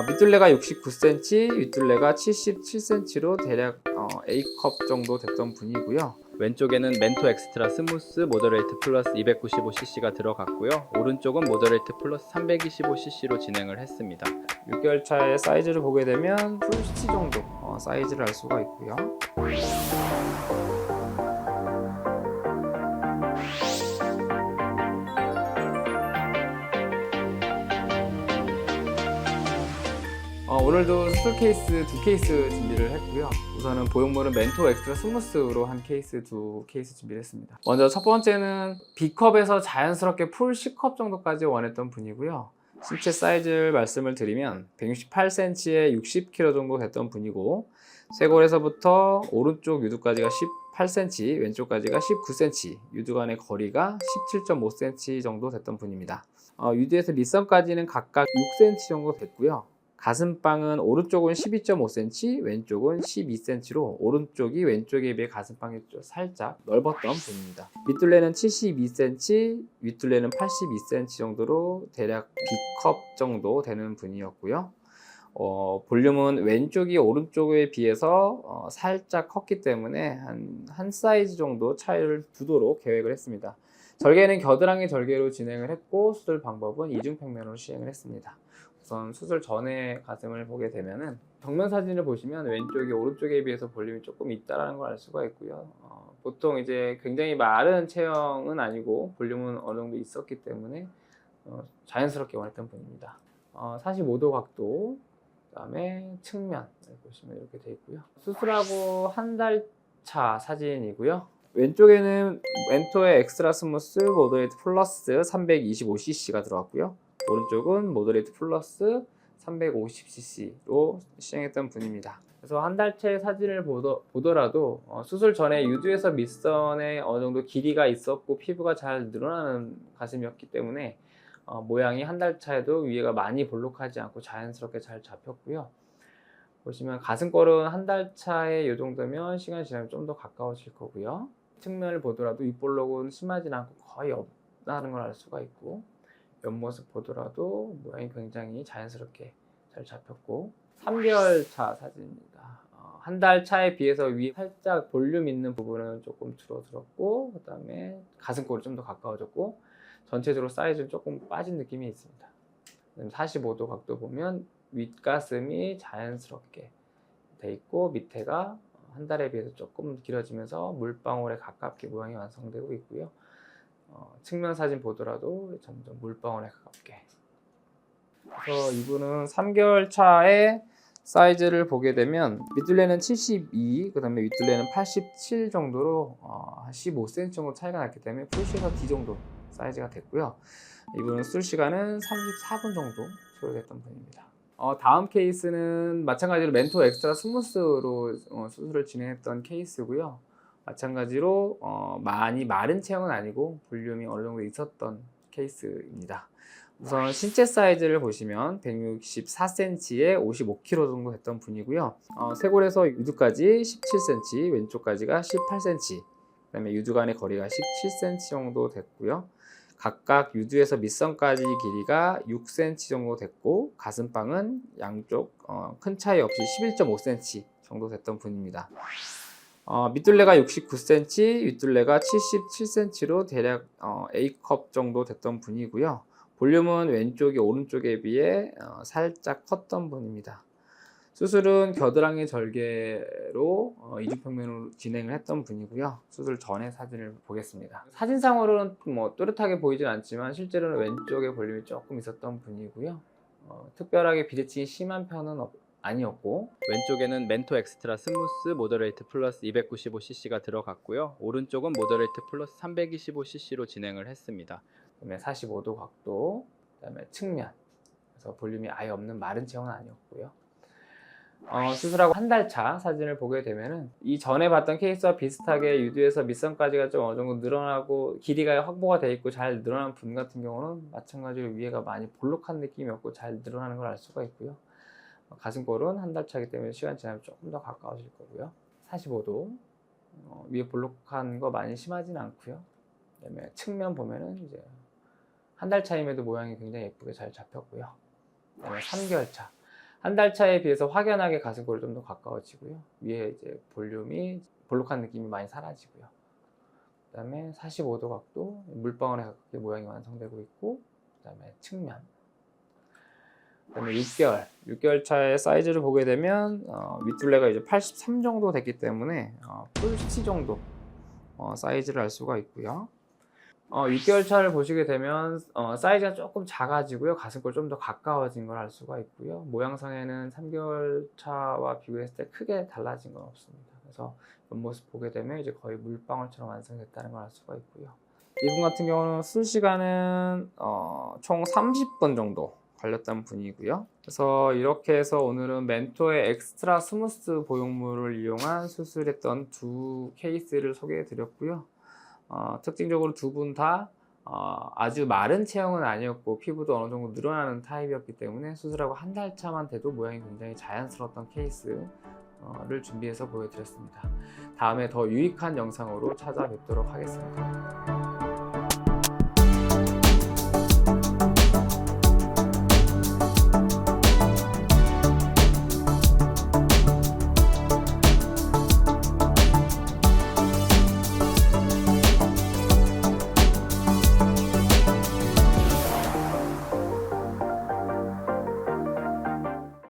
밑둘레가 69cm, 윗둘레가 77cm로 대략 A컵 정도 됐던 분이고요. 왼쪽에는 멘토 엑스트라 스무스 모더레이트 플러스 295cc가 들어갔고요. 오른쪽은 모더레이트 플러스 325cc로 진행을 했습니다. 6개월 차의 사이즈를 보게 되면 풀시티 정도 사이즈를 알 수가 있고요. 오늘도 수술 케이스 2케이스 준비를 했고요. 우선은 보형물은 멘토 엑스트라 스무스로 한 케이스 2케이스 준비를 했습니다. 먼저 첫 번째는 B컵에서 자연스럽게 풀 C컵 정도까지 원했던 분이고요. 신체 사이즈를 말씀을 드리면 168cm에 60kg 정도 됐던 분이고, 쇄골에서부터 오른쪽 유두까지가 18cm, 왼쪽까지가 19cm, 유두 간의 거리가 17.5cm 정도 됐던 분입니다. 유두에서 밑선까지는 각각 6cm 정도 됐고요. 가슴빵은 오른쪽은 12.5cm, 왼쪽은 12cm로 오른쪽이 왼쪽에 비해 가슴빵이 좀 살짝 넓었던 분입니다. 밑둘레는 72cm, 윗둘레는 82cm 정도로 대략 B컵 정도 되는 분이었고요. 볼륨은 왼쪽이 오른쪽에 비해서 살짝 컸기 때문에 한 사이즈 정도 차이를 두도록 계획을 했습니다. 절개는 겨드랑이 절개로 진행을 했고, 수술 방법은 이중평면으로 시행을 했습니다. 우선 수술 전에 가슴을 보게 되면은 정면 사진을 보시면 왼쪽이 오른쪽에 비해서 볼륨이 조금 있다라는 걸 알 수가 있고요. 보통 이제 굉장히 마른 체형은 아니고 볼륨은 어느 정도 있었기 때문에 자연스럽게 원했던 분입니다. 45도 각도, 그다음에 측면을 보시면 이렇게 돼 있고요. 수술하고 한 달 차 사진이고요. 왼쪽에는 멘토의 엑스트라 스무스 모더레이트 플러스 325cc가 들어갔고요. 오른쪽은 모더레이트 플러스 350cc로 시행했던 분입니다. 그래서 한 달째 사진을 보더라도 수술 전에 유두에서 밑선에 어느 정도 길이가 있었고 피부가 잘 늘어나는 가슴이었기 때문에 모양이 한 달 차에도 위에가 많이 볼록하지 않고 자연스럽게 잘 잡혔고요. 보시면 가슴골은 한 달 차에 이 정도면 시간이 지나면 좀 더 가까워질 거고요. 측면을 보더라도 윗볼록은 심하진 않고 거의 없다는 걸 알 수가 있고, 옆모습 보더라도 모양이 굉장히 자연스럽게 잘 잡혔고, 3개월 차 사진입니다. 한 달 차에 비해서 위에 살짝 볼륨 있는 부분은 조금 줄어들었고, 그 다음에 가슴골이 좀 더 가까워졌고, 전체적으로 사이즈는 조금 빠진 느낌이 있습니다. 45도 각도 보면 윗가슴이 자연스럽게 돼 있고, 밑에가 한 달에 비해서 조금 길어지면서 물방울에 가깝게 모양이 완성되고 있고요. 측면 사진 보더라도 점점 물방울에 가깝게. 그래서 이분은 3개월 차에 사이즈를 보게 되면 밑둘레는 72, 그 다음에 윗둘레는 87 정도로 15cm 정도 차이가 났기 때문에 풀시에서 D 정도 사이즈가 됐고요. 이분은 수술 시간은 34분 정도 소요됐던 분입니다. 다음 케이스는 마찬가지로 멘토 엑스트라 스무스로 수술을 진행했던 케이스고요. 마찬가지로 많이 마른 체형은 아니고 볼륨이 어느 정도 있었던 케이스입니다. 우선 신체 사이즈를 보시면 164cm에 55kg 정도 됐던 분이고요. 쇄골에서 유두까지 17cm, 왼쪽까지가 18cm, 그 다음에 유두 간의 거리가 17cm 정도 됐고요. 각각 유두에서 밑선까지 길이가 6cm 정도 됐고, 가슴빵은 양쪽 큰 차이 없이 11.5cm 정도 됐던 분입니다. 밑둘레가 69cm, 윗둘레가 77cm로 대략 A컵 정도 됐던 분이고요. 볼륨은 왼쪽이 오른쪽에 비해 살짝 컸던 분입니다. 수술은 겨드랑이 절개로 이중평면으로 진행을 했던 분이고요. 수술 전의 사진을 보겠습니다. 사진상으로는 뭐 또렷하게 보이진 않지만 실제로는 왼쪽에 볼륨이 조금 있었던 분이고요. 특별하게 비대칭이 심한 편은 아니었고, 왼쪽에는 멘토 엑스트라 스무스 모더레이트 플러스 295cc가 들어갔고요. 오른쪽은 모더레이트 플러스 325cc로 진행을 했습니다. 그다음에 45도 각도, 그다음에 측면, 그래서 볼륨이 아예 없는 마른 체형은 아니었고요. 수술하고 한 달 차 사진을 보게 되면은 이 전에 봤던 케이스와 비슷하게 유두에서 밑선까지가 좀 어느 정도 늘어나고 길이가 확보가 돼 있고 잘 늘어난 분 같은 경우는 마찬가지로 위에가 많이 볼록한 느낌이었고 잘 늘어나는 걸 알 수가 있고요. 가슴골은 한 달 차이기 때문에 시간 지나면 조금 더 가까워질 거고요. 45도 위에 볼록한 거 많이 심하진 않고요. 그다음에 측면 보면은 이제 한 달 차임에도 모양이 굉장히 예쁘게 잘 잡혔고요. 그다음에 3개월 차. 한 달 차에 비해서 확연하게 가슴골이 좀 더 가까워지고요. 위에 이제 볼륨이 볼록한 느낌이 많이 사라지고요. 그다음에 45도 각도, 물방울에 가깝게 모양이 완성되고 있고, 그다음에 측면. 그다음에 6개월 차의 사이즈를 보게 되면 윗둘레가 이제 83 정도 됐기 때문에 풀스티 정도 사이즈를 알 수가 있고요. 6개월 차를 보시게 되면 사이즈가 조금 작아지고요. 가슴골 좀 더 가까워진 걸 알 수가 있고요. 모양상에는 3개월 차와 비교했을 때 크게 달라진 건 없습니다. 그래서 옆모습 보게 되면 이제 거의 물방울처럼 완성됐다는 걸 알 수가 있고요. 이분 같은 경우는 수술 시간은 총 30분 정도 걸렸던 분이고요. 그래서 이렇게 해서 오늘은 멘토의 엑스트라 스무스 보형물을 이용한 수술했던 두 케이스를 소개해 드렸고요. 특징적으로 두 분 다 아주 마른 체형은 아니었고 피부도 어느 정도 늘어나는 타입이었기 때문에 수술하고 한 달 차만 돼도 모양이 굉장히 자연스러웠던 케이스를 준비해서 보여드렸습니다. 다음에 더 유익한 영상으로 찾아뵙도록 하겠습니다.